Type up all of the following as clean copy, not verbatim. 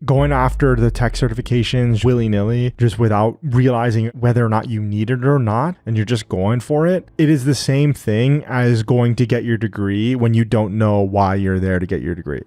going after the tech certifications willy-nilly, just without realizing whether or not you need it or not, and you're just going for it, it is the same thing as going to get your degree when you don't know why you're there to get your degree.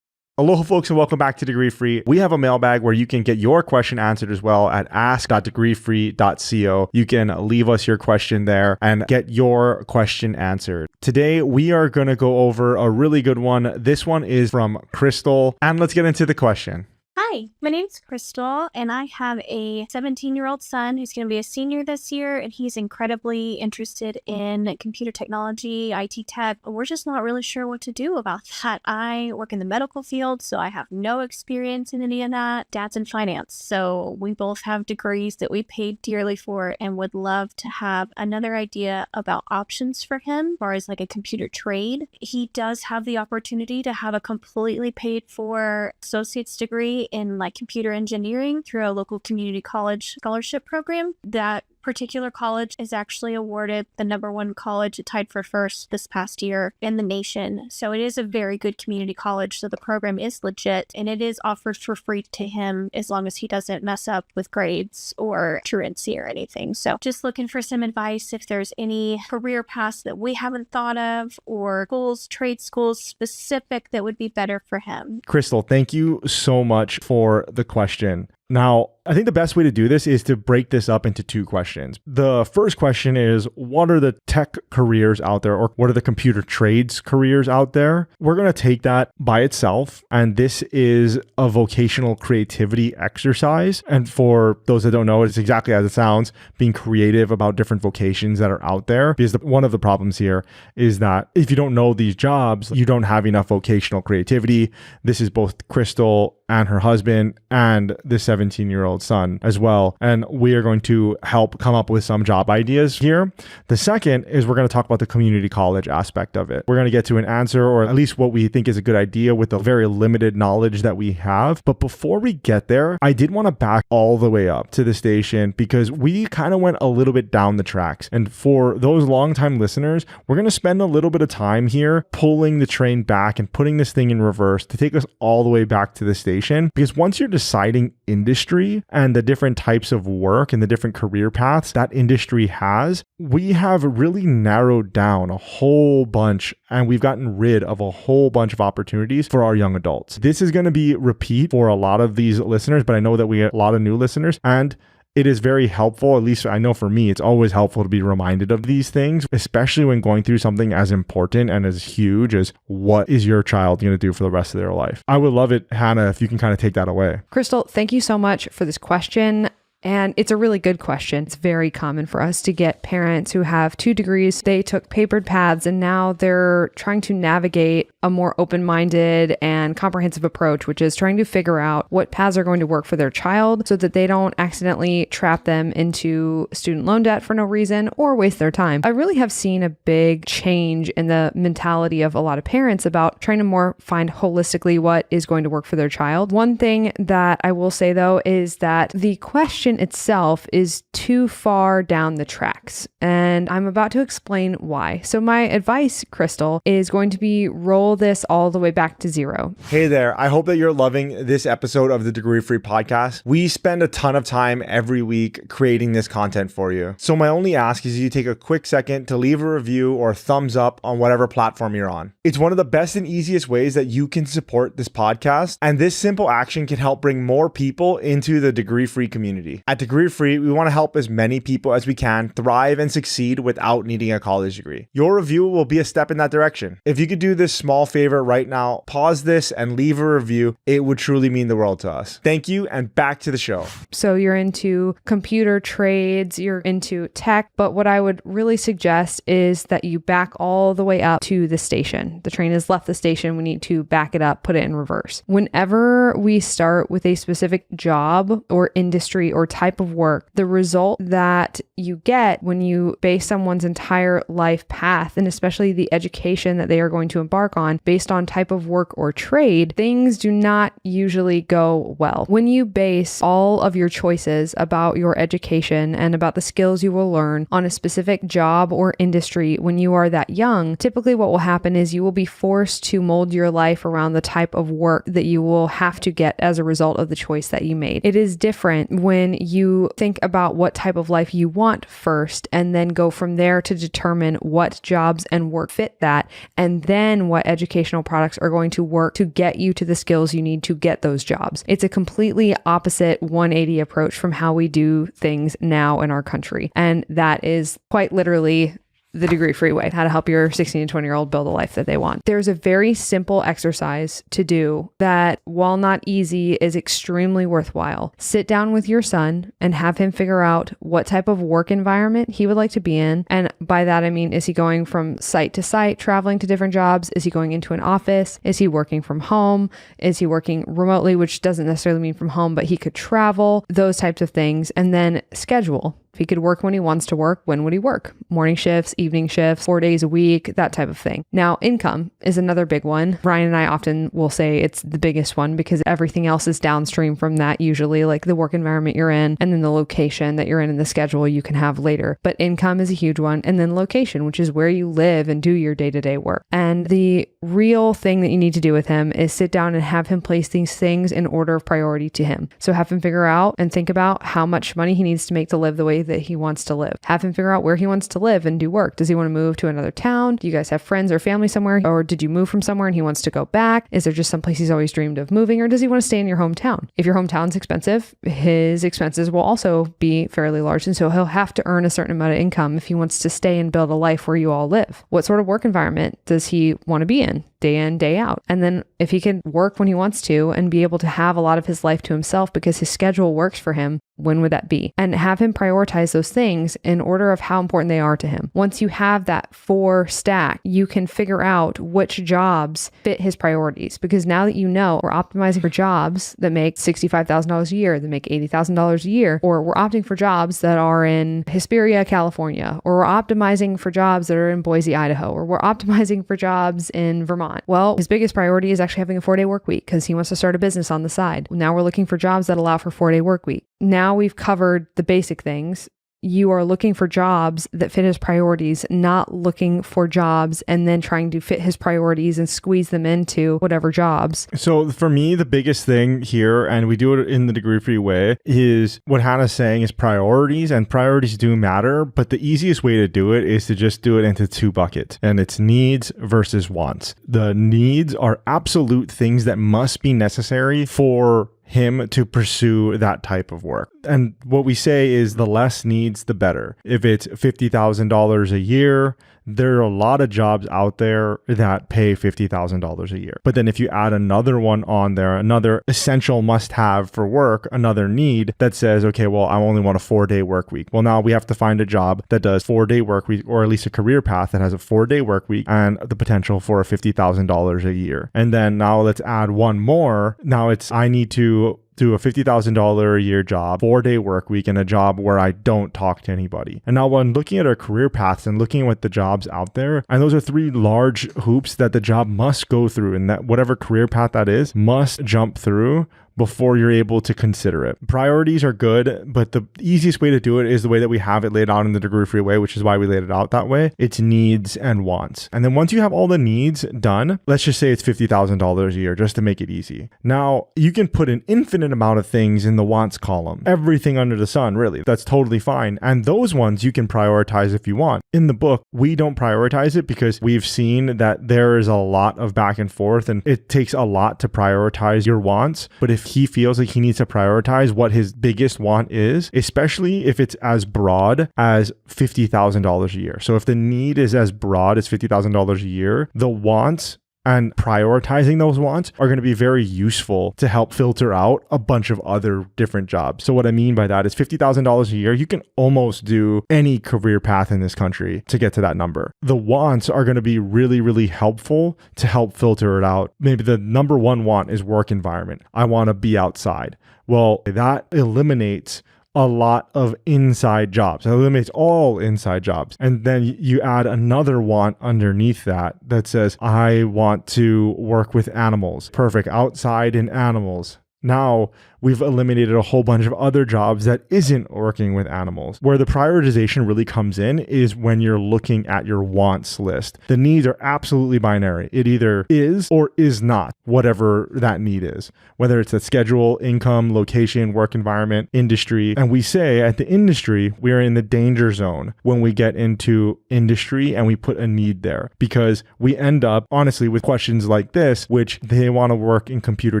Aloha folks, and welcome back to Degree Free. We have a mailbag where you can get your question answered as well at ask.degreefree.co. You can leave us your question there and get your question answered. Today, we are going to go over a really good one. This one is from Crystal, and let's get into the question. Hi, my name's Crystal, and I have a 17-year-old son who's going to be a senior this year, and he's incredibly interested in computer technology, IT tech. We're just not really sure what to do about that. I work in the medical field, so I have no experience in any of that. Dad's in finance, so we both have degrees that we paid dearly for and would love to have another idea about options for him as far as like a computer trade. He does have the opportunity to have a completely paid for associate's degree in like computer engineering through a local community college scholarship program. That particular college is actually awarded the #1 college. It tied for first this past year in the nation. So it is a very good community college. So the program is legit and it is offered for free to him as long as he doesn't mess up with grades or truancy or anything. So just looking for some advice if there's any career paths that we haven't thought of or schools, trade schools specific that would be better for him. Crystal, thank you so much for the question. Now, I think the best way to do this is to break this up into two questions. The first question is, what are the tech careers out there, or what are the computer trades careers out there? We're going to take that by itself, and this is a vocational creativity exercise. And for those that don't know, it's exactly as it sounds, being creative about different vocations that are out there. Because one of the problems here is that if you don't know these jobs, you don't have enough vocational creativity. This is both Crystal and her husband and the 17-year-old son as well. And we are going to help come up with some job ideas here. The second is we're going to talk about the community college aspect of it. We're going to get to an answer, or at least what we think is a good idea with the very limited knowledge that we have. But before we get there, I did want to back all the way up to the station because we kind of went a little bit down the tracks. And for those longtime listeners, we're going to spend a little bit of time here pulling the train back and putting this thing in reverse to take us all the way back to the station. Because once you're deciding industry and the different types of work and the different career paths that industry has, we have really narrowed down a whole bunch and we've gotten rid of a whole bunch of opportunities for our young adults. This is going to be repeat for a lot of these listeners, but I know that we get a lot of new listeners, and it is very helpful, at least I know for me, it's always helpful to be reminded of these things, especially when going through something as important and as huge as what is your child going to do for the rest of their life. I would love it, Hannah, if you can kind of take that away. Crystal, thank you so much for this question. And it's a really good question. It's very common for us to get parents who have 2 degrees. They took papered paths and now they're trying to navigate a more open-minded and comprehensive approach, which is trying to figure out what paths are going to work for their child so that they don't accidentally trap them into student loan debt for no reason or waste their time. I really have seen a big change in the mentality of a lot of parents about trying to more find holistically what is going to work for their child. One thing that I will say though is that the question itself is too far down the tracks, and I'm about to explain why. So my advice, Crystal, is going to be roll this all the way back to 0. Hey there, I hope that you're loving this episode of the Degree Free podcast. We spend a ton of time every week creating this content for you. So my only ask is you take a quick second to leave a review or a thumbs up on whatever platform you're on. It's one of the best and easiest ways that you can support this podcast, and this simple action can help bring more people into the Degree Free community. At Degree Free, we want to help as many people as we can thrive and succeed without needing a college degree. Your review will be a step in that direction. If you could do this small favor right now, pause this and leave a review. It would truly mean the world to us. Thank you, and back to the show. So you're into computer trades, you're into tech, but what I would really suggest is that you back all the way up to the station. The train has left the station. We need to back it up, put it in reverse. Whenever we start with a specific job or industry or type of work, the result that you get when you base someone's entire life path, and especially the education that they are going to embark on based on type of work or trade, things do not usually go well. When you base all of your choices about your education and about the skills you will learn on a specific job or industry when you are that young, typically what will happen is you will be forced to mold your life around the type of work that you will have to get as a result of the choice that you made. It is different when you think about what type of life you want first and then go from there to determine what jobs and work fit that, and then what educational products are going to work to get you to the skills you need to get those jobs. It's a completely opposite 180 approach from how we do things now in our country. And that is quite literally the degree-free way, how to help your 16 to 20-year-old build a life that they want. There's a very simple exercise to do that, while not easy, is extremely worthwhile. Sit down with your son and have him figure out what type of work environment he would like to be in. And by that, I mean, is he going from site to site, traveling to different jobs? Is he going into an office? Is he working from home? Is he working remotely, which doesn't necessarily mean from home, but he could travel, those types of things. And then schedule. If he could work when he wants to work, when would he work? Morning shifts, evening shifts, 4 days a week, that type of thing. Now, income is another big one. Ryan and I often will say it's the biggest one because everything else is downstream from that, usually, like the work environment you're in and then the location that you're in and the schedule you can have later. But income is a huge one. And then location, which is where you live and do your day-to-day work. And the real thing that you need to do with him is sit down and have him place these things in order of priority to him. So have him figure out and think about how much money he needs to make to live the way that he wants to live. Have him figure out where he wants to live and do work. Does he want to move to another town? Do you guys have friends or family somewhere? Or did you move from somewhere and he wants to go back? Is there just some place he's always dreamed of moving? Or does he want to stay in your hometown? If your hometown's expensive, his expenses will also be fairly large. And so he'll have to earn a certain amount of income if he wants to stay and build a life where you all live. What sort of work environment does he want to be in, day out? And then if he can work when he wants to and be able to have a lot of his life to himself because his schedule works for him, when would that be? And have him prioritize those things in order of how important they are to him. Once you have that 4 stack, you can figure out which jobs fit his priorities. Because now that you know we're optimizing for jobs that make $65,000 a year, that make $80,000 a year, or we're opting for jobs that are in Hesperia, California, or we're optimizing for jobs that are in Boise, Idaho, or we're optimizing for jobs in Vermont. Well, his biggest priority is actually having a 4-day work week because he wants to start a business on the side. Now we're looking for jobs that allow for 4-day work week. Now we've covered the basic things. You are looking for jobs that fit his priorities, not looking for jobs and then trying to fit his priorities and squeeze them into whatever jobs. So for me, the biggest thing here, and we do it in the degree-free way, is what Hannah's saying is priorities, and priorities do matter, but the easiest way to do it is to just do it into 2 buckets, and it's needs versus wants. The needs are absolute things that must be necessary for him to pursue that type of work. And what we say is the less needs, the better. If it's $50,000 a year, there are a lot of jobs out there that pay $50,000 a year. But then if you add another one on there, another essential must-have for work, another need that says, okay, well, I only want a 4-day work week. Well, now we have to find a job that does 4-day work week, or at least a career path that has a 4-day work week and the potential for a $50,000 a year. And then now let's add one more. Now it's, I need to do a $50,000 a year job, 4-day work week, and a job where I don't talk to anybody. And now when looking at our career paths and looking at the jobs out there, and those are 3 large hoops that the job must go through, and that whatever career path that is must jump through before you're able to consider it. Priorities are good, but the easiest way to do it is the way that we have it laid out in the degree-free way, which is why we laid it out that way. It's needs and wants. And then once you have all the needs done, let's just say it's $50,000 a year, just to make it easy. Now, you can put an infinite amount of things in the wants column. Everything under the sun, really. That's totally fine. And those ones you can prioritize if you want. In the book, we don't prioritize it because we've seen that there is a lot of back and forth, and it takes a lot to prioritize your wants. But if he feels like he needs to prioritize what his biggest want is, especially if it's as broad as $50,000 a year. So if the need is as broad as $50,000 a year, the wants and prioritizing those wants are going to be very useful to help filter out a bunch of other different jobs. So what I mean by that is $50,000 a year, you can almost do any career path in this country to get to that number. The wants are going to be really, really helpful to help filter it out. Maybe the number one want is work environment. I want to be outside. Well, that eliminates a lot of inside jobs. It eliminates all inside jobs. And then you add another want underneath that says, I want to work with animals. Perfect. Outside in animals. Now we've eliminated a whole bunch of other jobs that isn't working with animals. Where the prioritization really comes in is when you're looking at your wants list. The needs are absolutely binary. It either is or is not whatever that need is, whether it's a schedule, income, location, work environment, industry. And we say at the industry, we're in the danger zone when we get into industry and we put a need there, because we end up honestly with questions like this, which they want to work in computer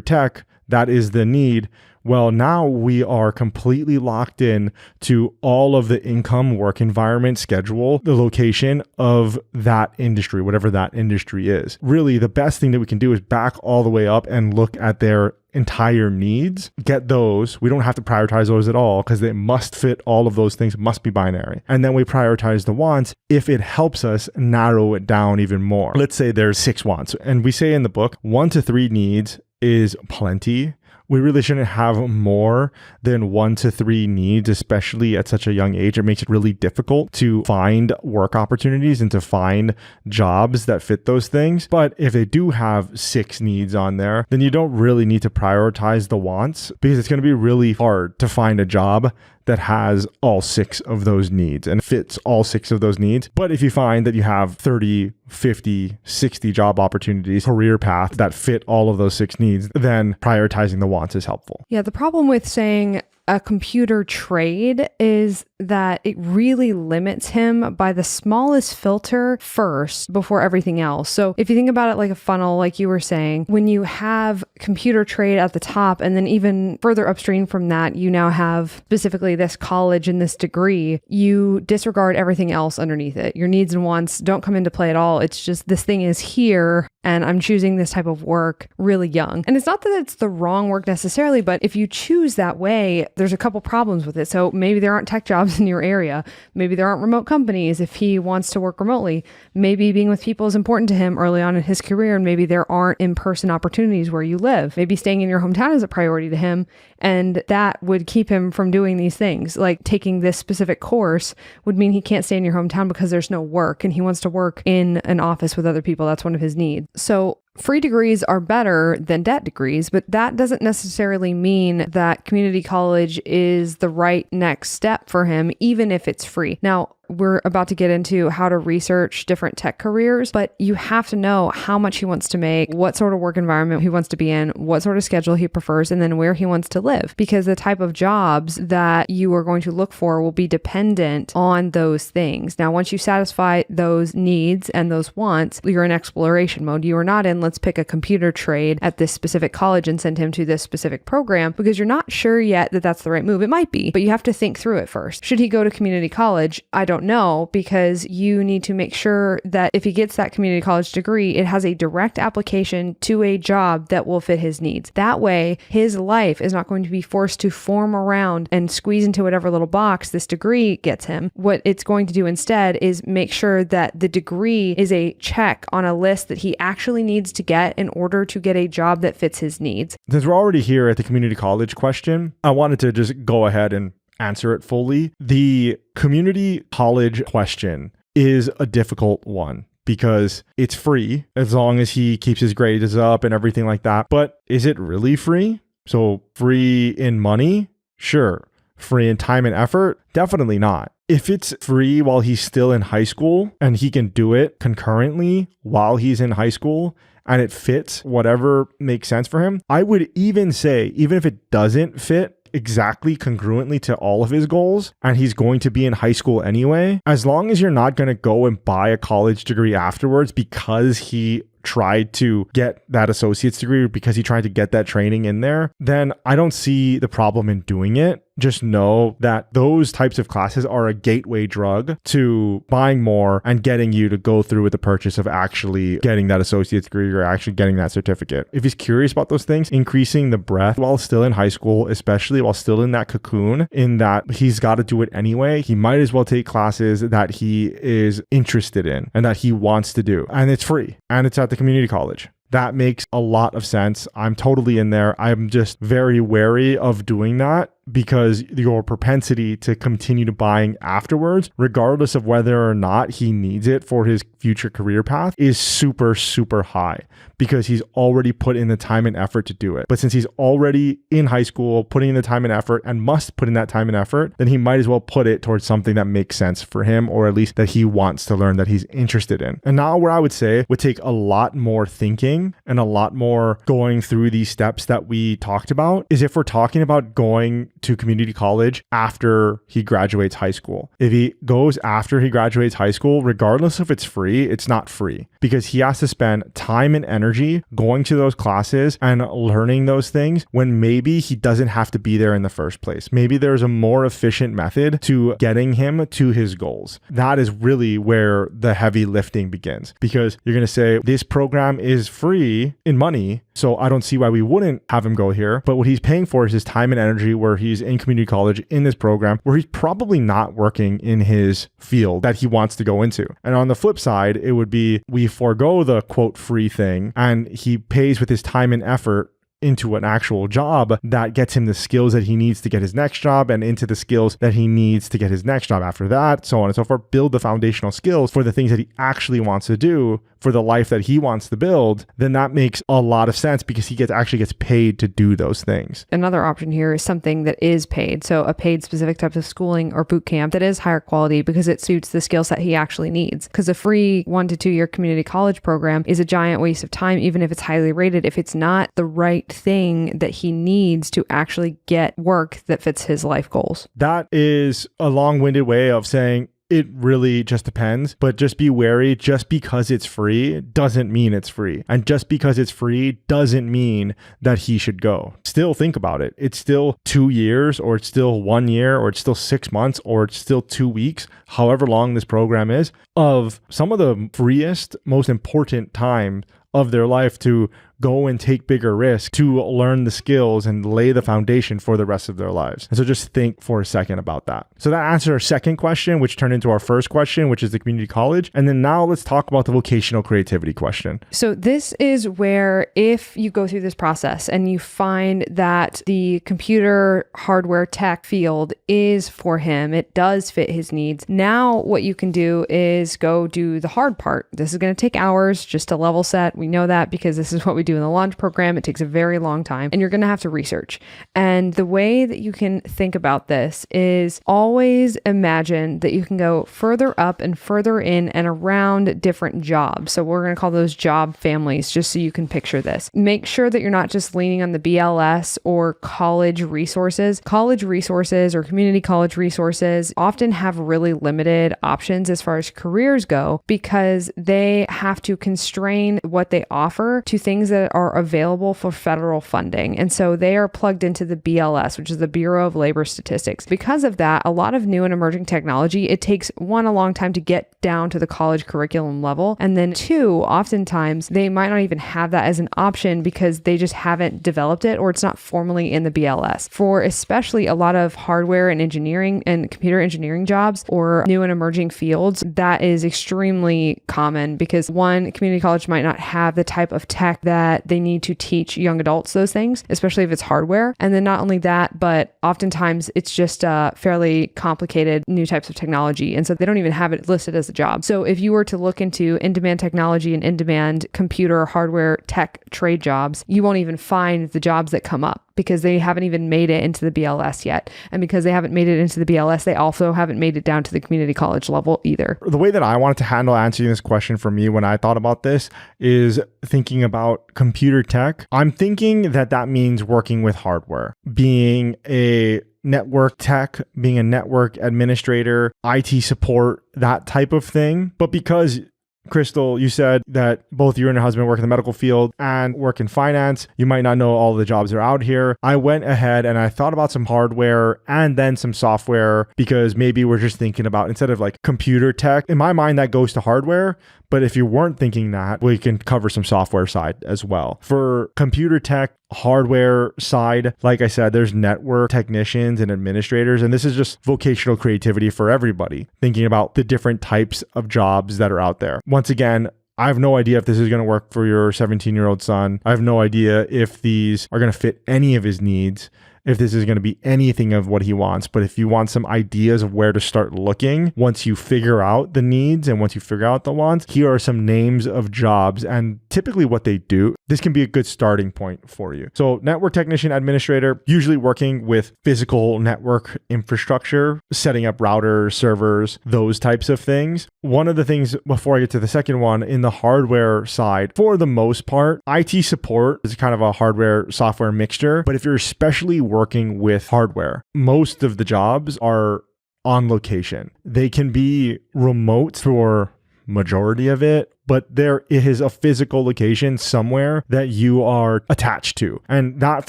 tech. That is the need. Well, now we are completely locked in to all of the income, work environment, schedule, the location of that industry, whatever that industry is. Really, the best thing that we can do is back all the way up and look at their entire needs, get those. We don't have to prioritize those at all because they must fit all of those things, must be binary. And then we prioritize the wants if it helps us narrow it down even more. Let's say there's 6 wants, and we say in the book, 1 to 3 needs is plenty. We really shouldn't have more than 1 to 3 needs, especially at such a young age. It makes it really difficult to find work opportunities and to find jobs that fit those things. But if they do have 6 needs on there, then you don't really need to prioritize the wants, because it's going to be really hard to find a job that has all 6 of those needs and fits all 6 of those needs. But if you find that you have 30, 50, 60 job opportunities, career path that fit all of those 6 needs, then prioritizing the wants is helpful. Yeah, the problem with saying a computer trade is that it really limits him by the smallest filter first before everything else. So if you think about it like a funnel, like you were saying, when you have computer trade at the top and then even further upstream from that, you now have specifically this college and this degree, you disregard everything else underneath it. Your needs and wants don't come into play at all. It's just this thing is here and I'm choosing this type of work really young. And it's not that it's the wrong work necessarily, but if you choose that way, there's a couple problems with it. So maybe there aren't tech jobs in your area. Maybe there aren't remote companies if he wants to work remotely. Maybe being with people is important to him early on in his career, and maybe there aren't in-person opportunities where you live. Maybe staying in your hometown is a priority to him, and that would keep him from doing these things. Like taking this specific course would mean he can't stay in your hometown because there's no work, and he wants to work in an office with other people. That's one of his needs. So free degrees are better than debt degrees, but that doesn't necessarily mean that community college is the right next step for him, even if it's free. Now, we're about to get into how to research different tech careers, but you have to know how much he wants to make, what sort of work environment he wants to be in, what sort of schedule he prefers, and then where he wants to live. Because the type of jobs that you are going to look for will be dependent on those things. Now, once you satisfy those needs and those wants, you're in exploration mode. You are not in, let's pick a computer trade at this specific college and send him to this specific program, because you're not sure yet that that's the right move. It might be, but you have to think through it first. Should he go to community college? I don't know, because you need to make sure that if he gets that community college degree, it has a direct application to a job that will fit his needs. That way, his life is not going to be forced to form around and squeeze into whatever little box this degree gets him. What it's going to do instead is make sure that the degree is a check on a list that he actually needs to get in order to get a job that fits his needs. Since we're already here at the community college question, I wanted to just go ahead and answer it fully. The community college question is a difficult one because it's free as long as he keeps his grades up and everything like that. But is it really free? So free in money? Sure. Free in time and effort? Definitely not. If it's free while he's still in high school and he can do it concurrently while he's in high school and it fits whatever makes sense for him, I would even say, even if it doesn't fit exactly congruently to all of his goals and he's going to be in high school anyway, as long as you're not going to go and buy a college degree afterwards because he tried to get that associate's degree, because he tried to get that training in there, then I don't see the problem in doing it. Just know that those types of classes are a gateway drug to buying more and getting you to go through with the purchase of actually getting that associate's degree or actually getting that certificate. If he's curious about those things, increasing the breadth while still in high school, especially while still in that cocoon, in that he's got to do it anyway, he might as well take classes that he is interested in and that he wants to do. And it's free and it's at the community college. That makes a lot of sense. I'm totally in there. I'm just very wary of doing that because your propensity to continue to buying afterwards, regardless of whether or not he needs it for his future career path, is super, super high because he's already put in the time and effort to do it. But since he's already in high school, putting in the time and effort and must put in that time and effort, then he might as well put it towards something that makes sense for him, or at least that he wants to learn, that he's interested in. And now where I would say would take a lot more thinking and a lot more going through these steps that we talked about is if we're talking about going to community college after he graduates high school. If he goes after he graduates high school, regardless if it's free, it's not free because he has to spend time and energy going to those classes and learning those things when maybe he doesn't have to be there in the first place. Maybe there's a more efficient method to getting him to his goals. That is really where the heavy lifting begins, because you're going to say this program is free in money, so I don't see why we wouldn't have him go here. But what he's paying for is his time and energy where he's in community college in this program where he's probably not working in his field that he wants to go into. And on the flip side, it would be we forego the quote free thing and he pays with his time and effort into an actual job that gets him the skills that he needs to get his next job and into the skills that he needs to get his next job after that, so on and so forth. Build the foundational skills for the things that he actually wants to do for the life that he wants to build. Then that makes a lot of sense because he actually gets paid to do those things. Another option here is something that is paid. So a paid specific type of schooling or boot camp that is higher quality because it suits the skill set he actually needs. Because a free 1 to 2 year community college program is a giant waste of time, even if it's highly rated, if it's not the right thing that he needs to actually get work that fits his life goals. That is a long-winded way of saying it really just depends, but just be wary. Just because it's free doesn't mean it's free. And just because it's free doesn't mean that he should go. Still think about it. It's still 2 years, or it's still 1 year, or it's still 6 months, or it's still 2 weeks, however long this program is, of some of the freest, most important time of their life to go and take bigger risks, to learn the skills and lay the foundation for the rest of their lives. And so just think for a second about that. So that answered our second question, which turned into our first question, which is the community college. And then now let's talk about the vocational creativity question. So this is where if you go through this process and you find that the computer hardware tech field is for him, it does fit his needs. Now what you can do is go do the hard part. This is going to take hours just to level set. We know that because this is what we do in the launch program. It takes a very long time and you're going to have to research. And the way that you can think about this is always imagine that you can go further up and further in and around different jobs. So we're going to call those job families just so you can picture this. Make sure that you're not just leaning on the BLS or college resources. College resources or community college resources often have really limited options as far as careers go because they have to constrain what they offer to things that are available for federal funding. And so they are plugged into the BLS, which is the Bureau of Labor Statistics. Because of that, a lot of new and emerging technology, it takes one, a long time to get down to the college curriculum level. And then two, oftentimes they might not even have that as an option because they just haven't developed it or it's not formally in the BLS. For especially a lot of hardware and engineering and computer engineering jobs or new and emerging fields, that is extremely common because one, community college might not have the type of tech that they need to teach young adults those things, especially if it's hardware. And then not only that, but oftentimes it's just fairly complicated new types of technology. And so they don't even have it listed as a job. So if you were to look into in-demand technology and in-demand computer hardware tech trade jobs, you won't even find the jobs that come up because they haven't even made it into the BLS yet. And because they haven't made it into the BLS, they also haven't made it down to the community college level either. The way that I wanted to handle answering this question for me when I thought about this is thinking about computer tech. I'm thinking that that means working with hardware, being a network tech, being a network administrator, IT support, that type of thing. But because Crystal, you said that both you and your husband work in the medical field and work in finance. You might not know all the jobs that are out here. I went ahead and I thought about some hardware and then some software because maybe we're just thinking about, instead of like computer tech, in my mind, that goes to hardware. But if you weren't thinking that, we can cover some software side as well. For computer tech, hardware side, like I said, there's network technicians and administrators, and this is just vocational creativity for everybody, thinking about the different types of jobs that are out there. Once again, I have no idea if this is going to work for your 17-year-old son. I have no idea if these are going to fit any of his needs. if this is going to be anything of what he wants. But if you want some ideas of where to start looking, once you figure out the needs and once you figure out the wants, here are some names of jobs and typically what they do. This can be a good starting point for you. So network technician, administrator, usually working with physical network infrastructure, setting up routers, servers, those types of things. One of the things before I get to the second one, in the hardware side, for the most part, IT support is kind of a hardware software mixture. But if you're especially working with hardware, most of the jobs are on location. They can be remote for majority of it, but there is a physical location somewhere that you are attached to. And that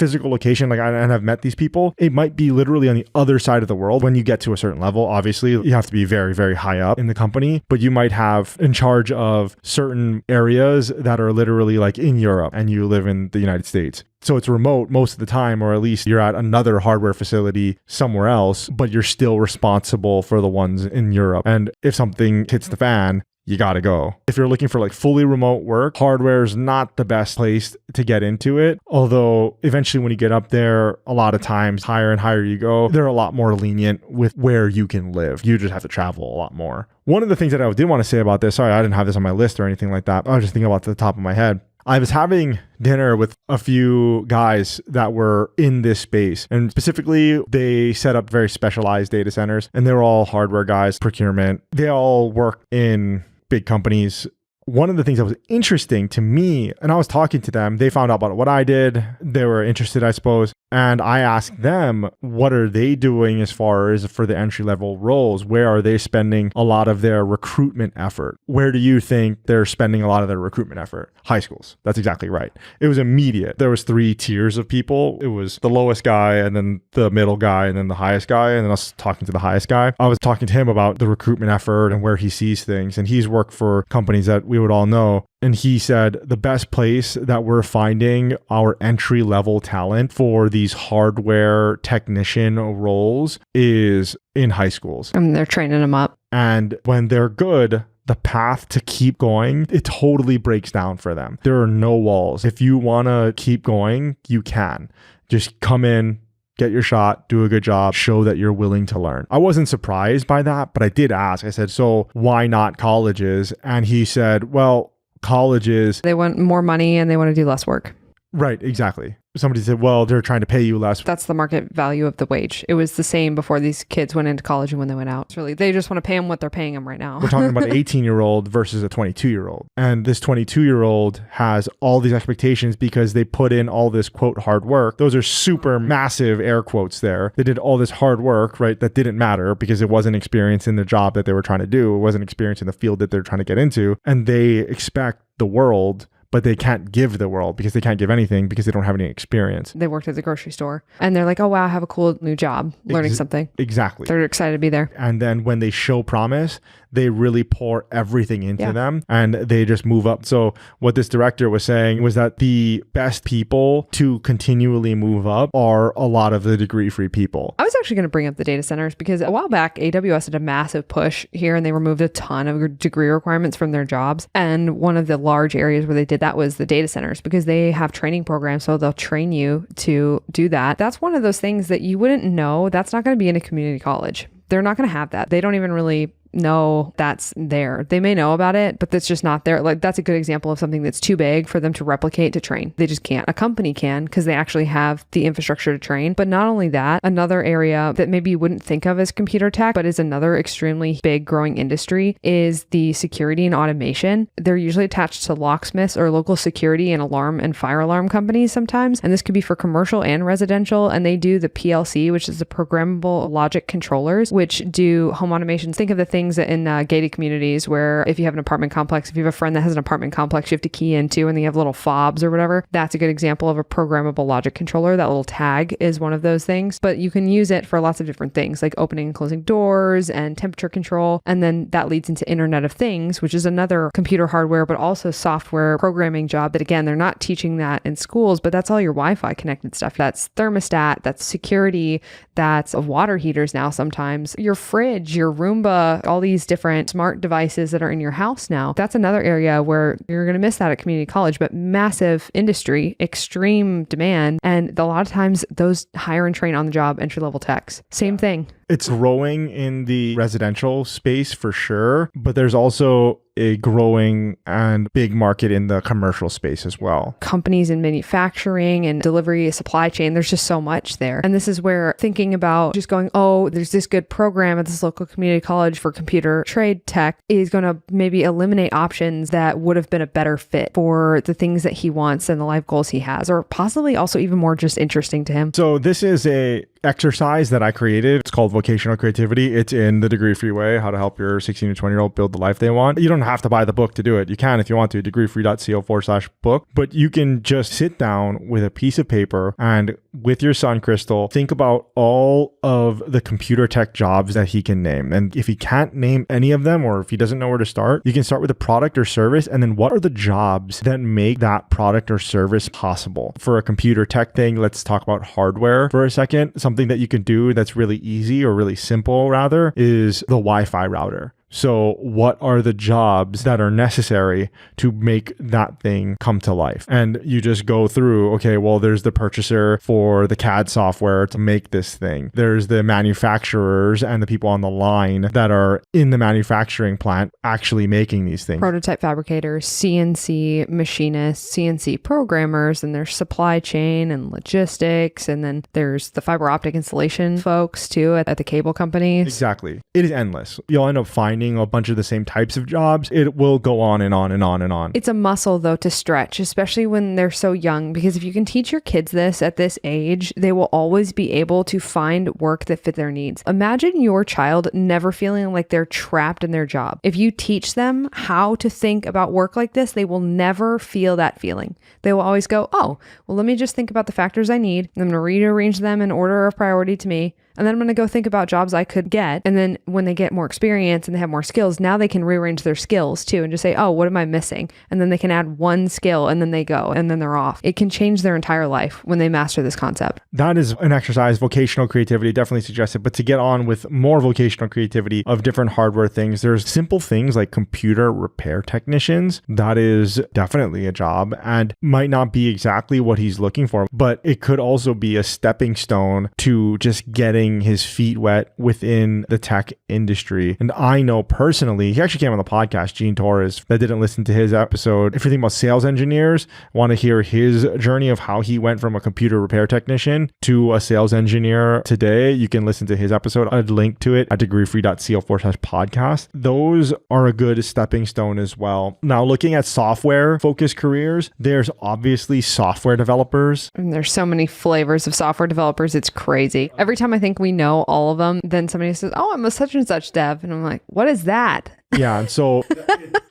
physical location, like and I've met these people, it might be literally on the other side of the world. When you get to a certain level, obviously you have to be very, very high up in the company, but you might have in charge of certain areas that are literally like in Europe and you live in the United States. So it's remote most of the time, or at least you're at another hardware facility somewhere else, but you're still responsible for the ones in Europe. And if something hits the fan, you got to go. If you're looking for like fully remote work, hardware is not the best place to get into it. Although eventually when you get up there, a lot of times higher and higher you go, they're a lot more lenient with where you can live. You just have to travel a lot more. One of the things that I did want to say about this, sorry, I didn't have this on my list or anything like that. I was just thinking about it at the top of my head. I was having dinner with a few guys that were in this space, and specifically they set up very specialized data centers, and they were all hardware guys, procurement. They all work in big companies. One of the things that was interesting to me, and I was talking to them, they found out about what I did. They were interested, I suppose. And I asked them, what are they doing as far as for the entry-level roles? Where are they spending a lot of their recruitment effort? Where do you think they're spending a lot of their recruitment effort? High schools. That's exactly right. It was immediate. There was 3 tiers of people. It was the lowest guy, and then the middle guy, and then the highest guy. And then I was talking to the highest guy. I was talking to him about the recruitment effort and where he sees things. And he's worked for companies that we would all know. And he said the best place that we're finding our entry-level talent for these hardware technician roles is in high schools. And they're training them up. And when they're good, the path to keep going, it totally breaks down for them. There are no walls. If you want to keep going, you can. Just come in, get your shot, do a good job, show that you're willing to learn. I wasn't surprised by that, but I did ask. I said, so why not colleges? And he said, well, colleges, they want more money and they want to do less work. Right, exactly. Somebody said, well, they're trying to pay you less. That's the market value of the wage. It was the same before these kids went into college and when they went out. It's really, they just want to pay them what they're paying them right now. We're talking about an 18-year-old versus a 22-year-old. And this 22-year-old has all these expectations because they put in all this, quote, hard work. Those are super massive air quotes there. They did all this hard work, right, that didn't matter because it wasn't experience in the job that they were trying to do. It wasn't experience in the field that they're trying to get into. And they expect the world, but they can't give the world because they can't give anything because they don't have any experience. They worked at the grocery store and they're like, oh, wow, I have a cool new job, learning something. Exactly. They're excited to be there. And then when they show promise, they really pour everything into them and they just move up. So what this director was saying was that the best people to continually move up are a lot of the degree-free people. I was actually going to bring up the data centers because a while back, AWS did a massive push here and they removed a ton of degree requirements from their jobs. And one of the large areas where they did that was the data centers because they have training programs. So they'll train you to do that. That's one of those things that you wouldn't know. That's not going to be in a community college. They're not going to have that. They don't even really know that's there. They may know about it, but that's just not there. Like that's a good example of something that's too big for them to replicate to train. They just can't. A company can because they actually have the infrastructure to train. But not only that, another area that maybe you wouldn't think of as computer tech, but is another extremely big growing industry is the security and automation. They're usually attached to locksmiths or local security and alarm and fire alarm companies sometimes. And this could be for commercial and residential. And they do the PLC, which is the programmable logic controllers, which do home automations. Think of the things in gated communities where if you have an apartment complex, if you have a friend that has an apartment complex you have to key into and they have little fobs or whatever, that's a good example of a programmable logic controller. That little tag is one of those things, but you can use it for lots of different things like opening and closing doors and temperature control. And then that leads into Internet of Things, which is another computer hardware, but also software programming job that again, they're not teaching that in schools, but that's all your Wi-Fi connected stuff. That's thermostat, that's security, that's water heaters now sometimes, your fridge, your Roomba, all these different smart devices that are in your house now. That's another area where you're going to miss that at community college, but massive industry, extreme demand. And a lot of times those hire and train on the job entry-level techs. Same thing. It's growing in the residential space for sure, but there's also a growing and big market in the commercial space as well. Companies in manufacturing and delivery, supply chain, there's just so much there. And this is where thinking about just going, oh, there's this good program at this local community college for computer trade tech is going to maybe eliminate options that would have been a better fit for the things that he wants and the life goals he has, or possibly also even more just interesting to him. So this is a exercise that I created. It's called Vocational Creativity. It's in the Degree Free Way, how to help your 16 to 20-year-old build the life they want. You don't have to buy the book to do it. You can if you want to, degreefree.co/book, but you can just sit down with a piece of paper and with your son, Crystal, think about all of the computer tech jobs that he can name. And if he can't name any of them, or if he doesn't know where to start, you can start with a product or service. And then what are the jobs that make that product or service possible? For a computer tech thing, let's talk about hardware for a second. Something that you can do that's really easy, or really simple rather, is the Wi-Fi router. So what are the jobs that are necessary to make that thing come to life? And you just go through, okay, well, there's the purchaser for the CAD software to make this thing. There's the manufacturers and the people on the line that are in the manufacturing plant actually making these things. Prototype fabricators, CNC machinists, CNC programmers, and there's supply chain and logistics. And then there's the fiber optic installation folks too at the cable companies. Exactly. It is endless. You'll end up finding a bunch of the same types of jobs. It will go on and on and on and on. It's a muscle though to stretch, especially when they're so young, because if you can teach your kids this at this age, they will always be able to find work that fit their needs. Imagine your child never feeling like they're trapped in their job. If you teach them how to think about work like this, they will never feel that feeling. They will always go, oh, well, let me just think about the factors I need. I'm going to rearrange them in order of priority to me. And then I'm going to go think about jobs I could get. And then when they get more experience and they have more skills, now they can rearrange their skills too and just say, oh, what am I missing? And then they can add one skill and then they go and then they're off. It can change their entire life when they master this concept. That is an exercise, vocational creativity, definitely suggested. But to get on with more vocational creativity of different hardware things, there's simple things like computer repair technicians. That is definitely a job and might not be exactly what he's looking for, but it could also be a stepping stone to just getting his feet wet within the tech industry. And I know personally, he actually came on the podcast, Gene Torres, that didn't listen to his episode. If you're thinking about sales engineers, want to hear his journey of how he went from a computer repair technician to a sales engineer today, you can listen to his episode. I'd link to it at degreefree.co/podcast. Those are a good stepping stone as well. Now, looking at software focused careers, there's obviously software developers. And there's so many flavors of software developers. It's crazy. Every time I think we know all of them, then somebody says, oh, I'm a such and such dev. And I'm like, what is that? Yeah. And so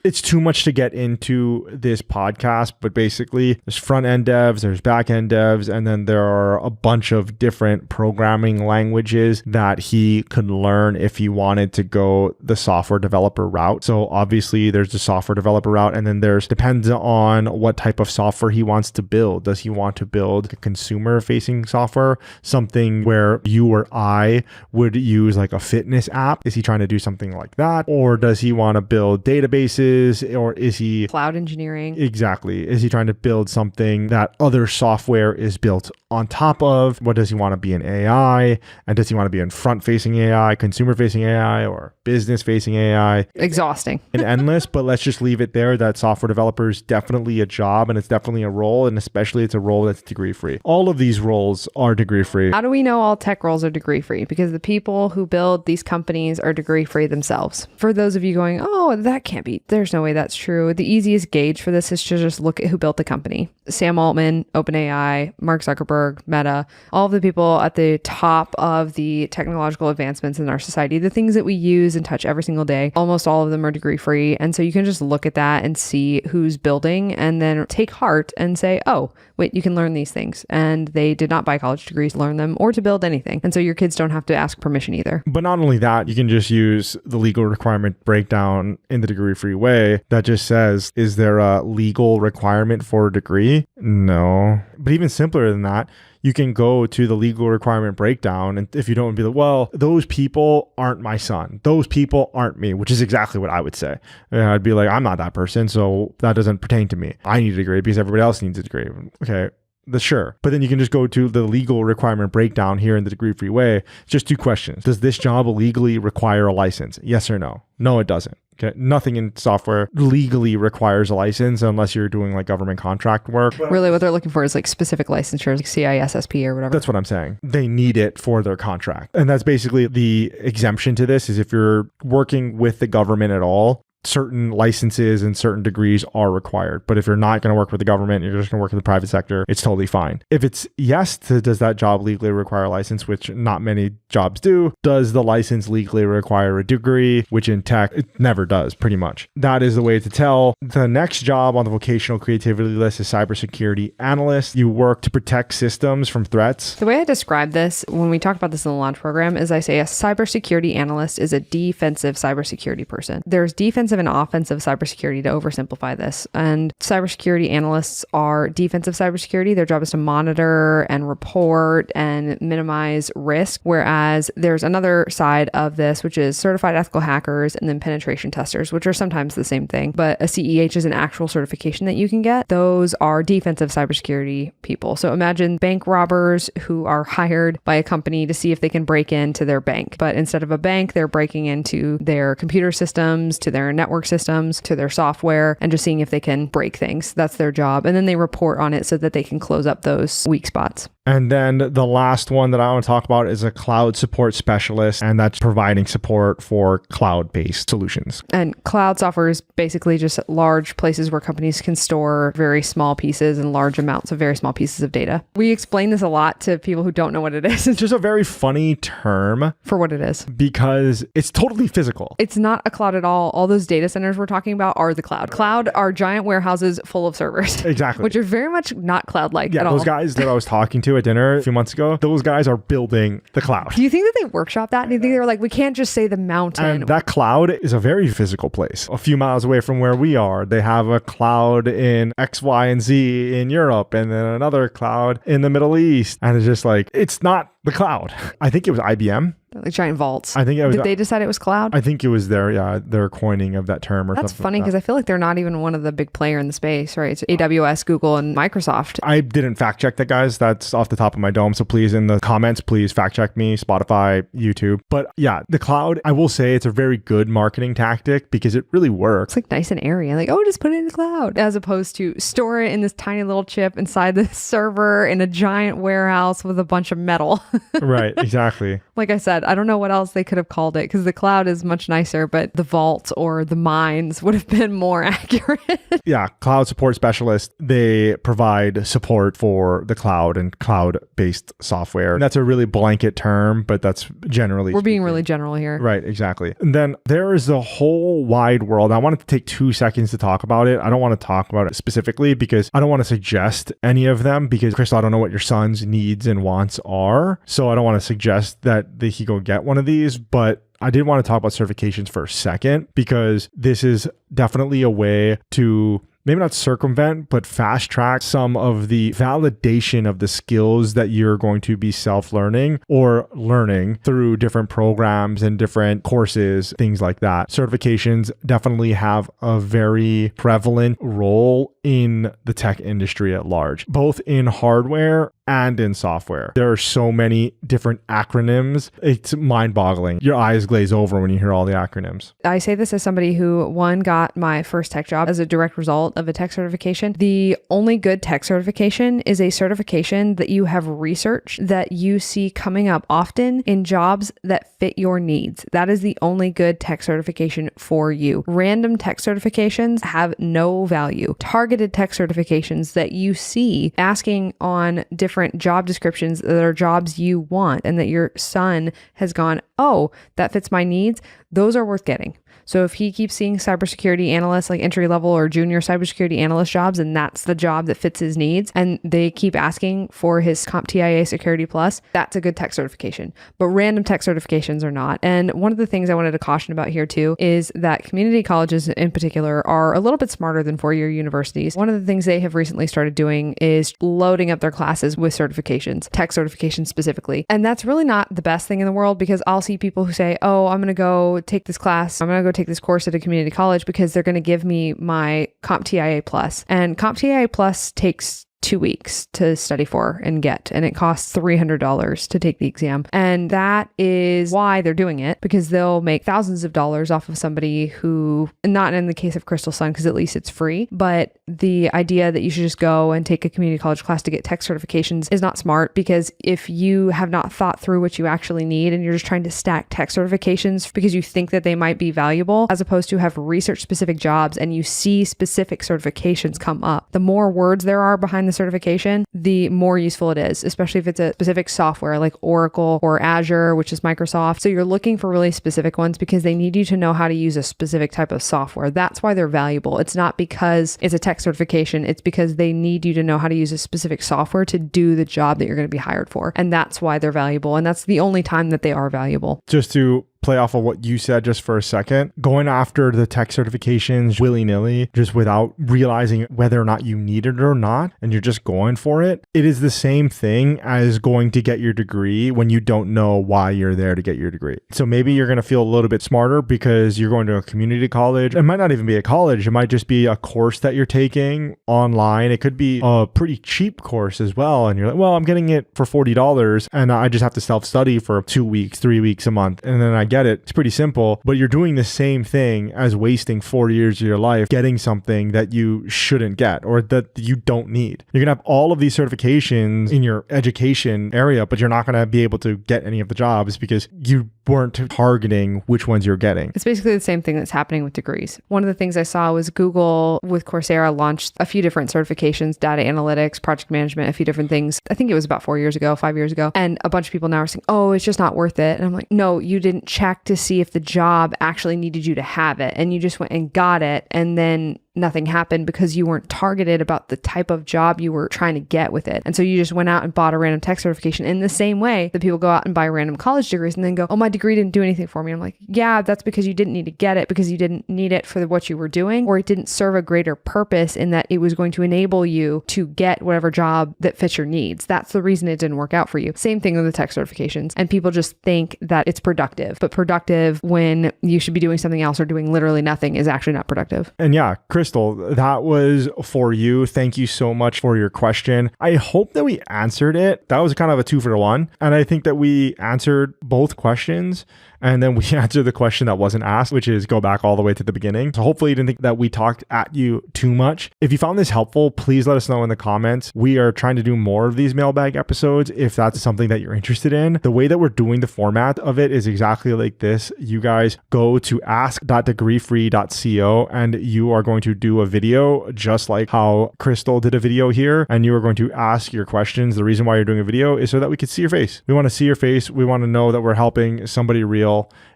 it's too much to get into this podcast, but basically there's front end devs, there's back end devs, and then there are a bunch of different programming languages that he could learn if he wanted to go the software developer route. So obviously there's the software developer route, and then depends on what type of software he wants to build. Does he want to build a consumer facing software, something where you or I would use like a fitness app? Is he trying to do something like that? Or does he want to build databases, or is he cloud engineering? Exactly. Is he trying to build something that other software is built on top of? What does he want to be in AI? And does he want to be in front facing AI, consumer facing AI, or business facing AI? Exhausting and endless, but let's just leave it there that software developer is definitely a job, and it's definitely a role, and especially it's a role that's degree free. All of these roles are degree free. How do we know all tech roles are degree free? Because the people who build these companies are degree free themselves. For those of you going, oh, that can't be, there's no way that's true. The easiest gauge for this is to just look at who built the company. Sam Altman, OpenAI, Mark Zuckerberg, Meta, all of the people at the top of the technological advancements in our society, the things that we use and touch every single day, almost all of them are degree free. And so you can just look at that and see who's building and then take heart and say, oh, wait, you can learn these things. And they did not buy college degrees to learn them or to build anything. And so your kids don't have to ask permission either. But not only that, you can just use the legal requirement breakdown in the degree free way that just says, is there a legal requirement for a degree? No. But even simpler than that, you can go to the legal requirement breakdown. And if you don't be like, well, those people aren't my son. Those people aren't me, which is exactly what I would say. And I'd be like, I'm not that person. So that doesn't pertain to me. I need a degree because everybody else needs a degree. Okay. Sure. But then you can just go to the legal requirement breakdown here in the degree free way. It's just 2 questions. Does this job legally require a license? Yes or no? No, it doesn't. Okay. Nothing in software legally requires a license unless you're doing like government contract work. Really what they're looking for is like specific licensures, like CISSP or whatever. That's what I'm saying. They need it for their contract. And that's basically the exemption to this is if you're working with the government at all, certain licenses and certain degrees are required. But if you're not going to work with the government, you're just going to work in the private sector, it's totally fine. If it's yes to does that job legally require a license, which not many jobs do, does the license legally require a degree, which in tech, it never does pretty much. That is the way to tell. The next job on the vocational creativity list is cybersecurity analyst. You work to protect systems from threats. The way I describe this when we talk about this in the launch program is I say a cybersecurity analyst is a defensive cybersecurity person. There's defensive and offensive cybersecurity to oversimplify this. And cybersecurity analysts are defensive cybersecurity. Their job is to monitor and report and minimize risk. Whereas there's another side of this, which is certified ethical hackers and then penetration testers, which are sometimes the same thing. But a CEH is an actual certification that you can get. Those are defensive cybersecurity people. So imagine bank robbers who are hired by a company to see if they can break into their bank. But instead of a bank, they're breaking into their computer systems, to their network systems, to their software, and just seeing if they can break things. That's their job. And then they report on it so that they can close up those weak spots. And then the last one that I want to talk about is a cloud support specialist, and that's providing support for cloud-based solutions. And cloud software is basically just large places where companies can store very small pieces and large amounts of very small pieces of data. We explain this a lot to people who don't know what it is. It's just a very funny term. For what it is. Because it's totally physical. It's not a cloud at all. All those data centers we're talking about are the cloud. Cloud are giant warehouses full of servers. Exactly. Which are very much not cloud-like at all. Those guys that I was talking to at dinner a few months ago, those guys are building the cloud. Do you think that they workshop that? Do you think they were like, we can't just say the mountain? And that cloud is a very physical place. A few miles away from where we are, they have a cloud in X, Y, and Z in Europe, and then another cloud in the Middle East. And it's just like, it's not the cloud. I think it was IBM. Like giant vaults. I think it was. Did they decide it was cloud? I think it was their coining of that term or something. That's funny because I feel like they're not even one of the big player in the space, right? It's AWS, Google, and Microsoft. I didn't fact check that, guys. That's off the top of my dome. So please, in the comments, please fact check me, Spotify, YouTube. But yeah, the cloud, I will say it's a very good marketing tactic because it really works. It's like nice and airy. Like, oh, just put it in the cloud. As opposed to store it in this tiny little chip inside the server in a giant warehouse with a bunch of metal. Right, exactly. Like I said, I don't know what else they could have called it because the cloud is much nicer, but the vault or the mines would have been more accurate. Yeah, cloud support specialist, they provide support for the cloud and cloud-based software. That's a really blanket term, but that's generally We're being really general here. Right, exactly. And then there is a whole wide world. I wanted to take 2 seconds to talk about it. I don't want to talk about it specifically because I don't want to suggest any of them because, Crystal, I don't know what your son's needs and wants are. So I don't want to suggest that he go get one of these, but I did want to talk about certifications for a second because this is definitely a way to maybe not circumvent, but fast track some of the validation of the skills that you're going to be self-learning or learning through different programs and different courses, things like that. Certifications definitely have a very prevalent role in the tech industry at large, both in hardware and in software. There are so many different acronyms. It's mind-boggling. Your eyes glaze over when you hear all the acronyms. I say this as somebody who, one, got my first tech job as a direct result of a tech certification. The only good tech certification is a certification that you have research that you see coming up often in jobs that fit your needs. That is the only good tech certification for you. Random tech certifications have no value. Targeted tech certifications that you see asking on different job descriptions that are jobs you want and that your son has gone, oh, that fits my needs. Those are worth getting. So if he keeps seeing cybersecurity analysts, like entry level or junior cybersecurity analyst jobs, and that's the job that fits his needs, and they keep asking for his CompTIA Security Plus, that's a good tech certification. But random tech certifications are not. And one of the things I wanted to caution about here too is that community colleges in particular are a little bit smarter than four-year universities. One of the things they have recently started doing is loading up their classes with certifications, tech certifications specifically. And that's really not the best thing in the world, because I'll see people who say, oh, I'm going to go take this class. I'm going to go take this course at a community college because they're going to give me my CompTIA Plus. And CompTIA Plus takes 2 weeks to study for and get, and it costs $300 to take the exam. And that is why they're doing it, because they'll make thousands of dollars off of somebody who, not in the case of Crystal's son, because at least it's free, but the idea that you should just go and take a community college class to get tech certifications is not smart, because if you have not thought through what you actually need and you're just trying to stack tech certifications because you think that they might be valuable, as opposed to have research specific jobs and you see specific certifications come up, the more words there are behind the certification, the more useful it is, especially if it's a specific software like Oracle or Azure, which is Microsoft. So you're looking for really specific ones because they need you to know how to use a specific type of software. That's why they're valuable. It's not because it's a tech certification. It's because they need you to know how to use a specific software to do the job that you're going to be hired for. And that's why they're valuable. And that's the only time that they are valuable. Just to play off of what you said just for a second, going after the tech certifications willy-nilly, just without realizing whether or not you need it or not, and you're just going for it, it is the same thing as going to get your degree when you don't know why you're there to get your degree. So maybe you're going to feel a little bit smarter because you're going to a community college. It might not even be a college. It might just be a course that you're taking online. It could be a pretty cheap course as well. And you're like, well, I'm getting it for $40 and I just have to self-study for 2 weeks, 3 weeks, a month. And then I get it. It's pretty simple, but you're doing the same thing as wasting 4 years of your life getting something that you shouldn't get or that you don't need. You're going to have all of these certifications in your education area, but you're not going to be able to get any of the jobs because you weren't targeting which ones you're getting. It's basically the same thing that's happening with degrees. One of the things I saw was Google with Coursera launched a few different certifications, data analytics, project management, a few different things. I think it was about 4 years ago, 5 years ago. And a bunch of people now are saying, oh, it's just not worth it. And I'm like, no, you didn't check to see if the job actually needed you to have it. And you just went and got it. And then nothing happened because you weren't targeted about the type of job you were trying to get with it. And so you just went out and bought a random tech certification in the same way that people go out and buy random college degrees and then go, oh, my degree didn't do anything for me. I'm like, yeah, that's because you didn't need to get it because you didn't need it for what you were doing, or it didn't serve a greater purpose in that it was going to enable you to get whatever job that fits your needs. That's the reason it didn't work out for you. Same thing with the tech certifications. And people just think that it's productive, but productive when you should be doing something else or doing literally nothing is actually not productive. And yeah, Crystal, that was for you. Thank you so much for your question. I hope that we answered it. That was kind of a 2-for-1. And I think that we answered both questions. And then we answered the question that wasn't asked, which is go back all the way to the beginning. So hopefully you didn't think that we talked at you too much. If you found this helpful, please let us know in the comments. We are trying to do more of these mailbag episodes if that's something that you're interested in. The way that we're doing the format of it is exactly like this. You guys go to ask.degreefree.co and you are going to do a video just like how Crystal did a video here. And you are going to ask your questions. The reason why you're doing a video is so that we could see your face. We want to see your face. We want to know that we're helping somebody real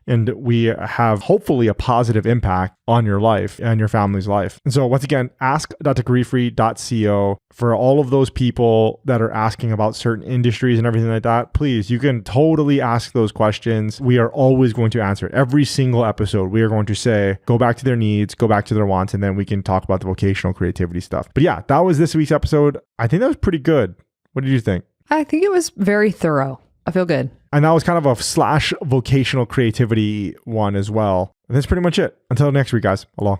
and we have hopefully a positive impact on your life and your family's life. And so once again, ask.degreefree.co for all of those people that are asking about certain industries and everything like that. Please, you can totally ask those questions. We are always going to answer it. Every single episode, we are going to say, go back to their needs, go back to their wants, and then we can talk about the vocational creativity stuff. But yeah, that was this week's episode. I think that was pretty good. What did you think? I think it was very thorough. I feel good. And that was kind of a / vocational creativity one as well. And that's pretty much it. Until next week, guys. Aloha.